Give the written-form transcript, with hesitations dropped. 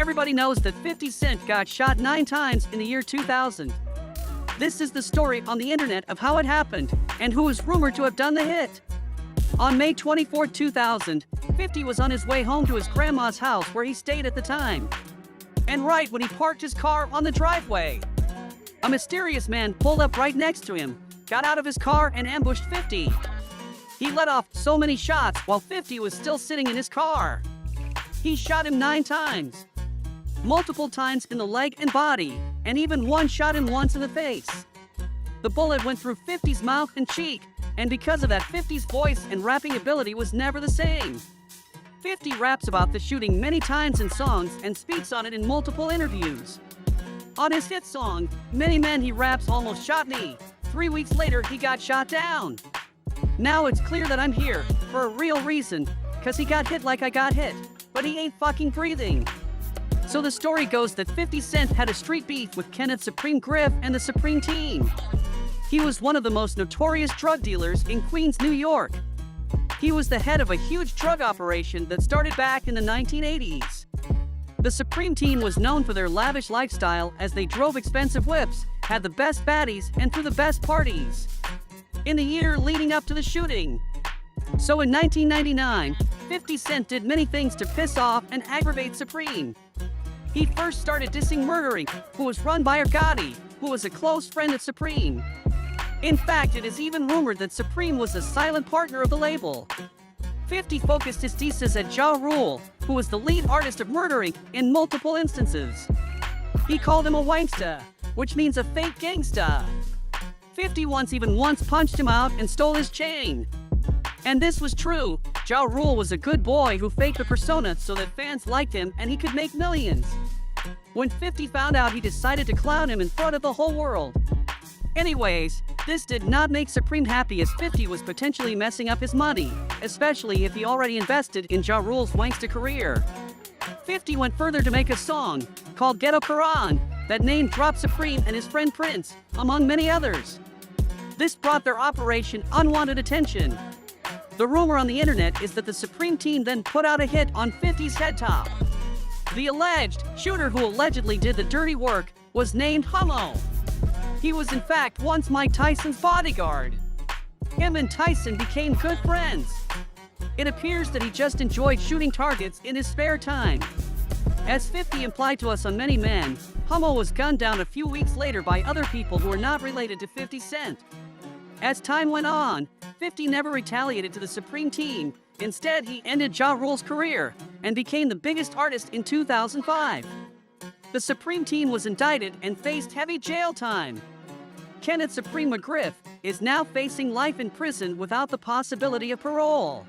Everybody knows that 50 Cent got shot 9 times in the year 2000. This is the story on the internet of how it happened and who is rumored to have done the hit. On May 24, 2000, 50 was on his way home to his grandma's house where he stayed at the time. And right when he parked his car on the driveway, a mysterious man pulled up right next to him, got out of his car and ambushed 50. He let off so many shots while 50 was still sitting in his car. He shot him 9 times. Multiple times in the leg and body, and even one shot him once in the face. The bullet went through 50's mouth and cheek, and because of that, 50's voice and rapping ability was never the same. 50 raps about the shooting many times in songs and speaks on it in multiple interviews. On his hit song, Many Men, he raps almost shot me. 3 weeks later, he got shot down. Now it's clear that I'm here, for a real reason, cause he got hit like I got hit, but he ain't fucking breathing. So the story goes that 50 Cent had a street beef with Kenneth Supreme Griff and the Supreme Team. He was one of the most notorious drug dealers in Queens, New York. He was the head of a huge drug operation that started back in the 1980s. The Supreme Team was known for their lavish lifestyle as they drove expensive whips, had the best baddies, and threw the best parties in the year leading up to the shooting. So in 1999, 50 Cent did many things to piss off and aggravate Supreme. He first started dissing Murder Inc., who was run by Gotti, who was a close friend of Supreme. In fact, it is even rumored that Supreme was a silent partner of the label. 50 focused his disses at Ja Rule, who was the lead artist of Murder Inc. in multiple instances. He called him a wanksta, which means a fake gangsta. 50 once punched him out and stole his chain. And this was true. Ja Rule was a good boy who faked a persona so that fans liked him and he could make millions. When 50 found out, he decided to clown him in front of the whole world. Anyways, this did not make Supreme happy as 50 was potentially messing up his money, especially if he already invested in Ja Rule's wanksta career. 50 went further to make a song called Ghetto Quran that name-dropped Supreme and his friend Prince, among many others. This brought their operation unwanted attention. The rumor on the internet is that the Supreme Team then put out a hit on 50's head top. The alleged shooter who allegedly did the dirty work was named Hummo. He was in fact once Mike Tyson's bodyguard. Him and Tyson became good friends. It appears that he just enjoyed shooting targets in his spare time. As 50 implied to us on Many Men, Hummo was gunned down a few weeks later by other people who were not related to 50 Cent. As time went on, 50 never retaliated to the Supreme Team. Instead, he ended Ja Rule's career and became the biggest artist in 2005. The Supreme Team was indicted and faced heavy jail time. Kenneth Supreme McGriff is now facing life in prison without the possibility of parole.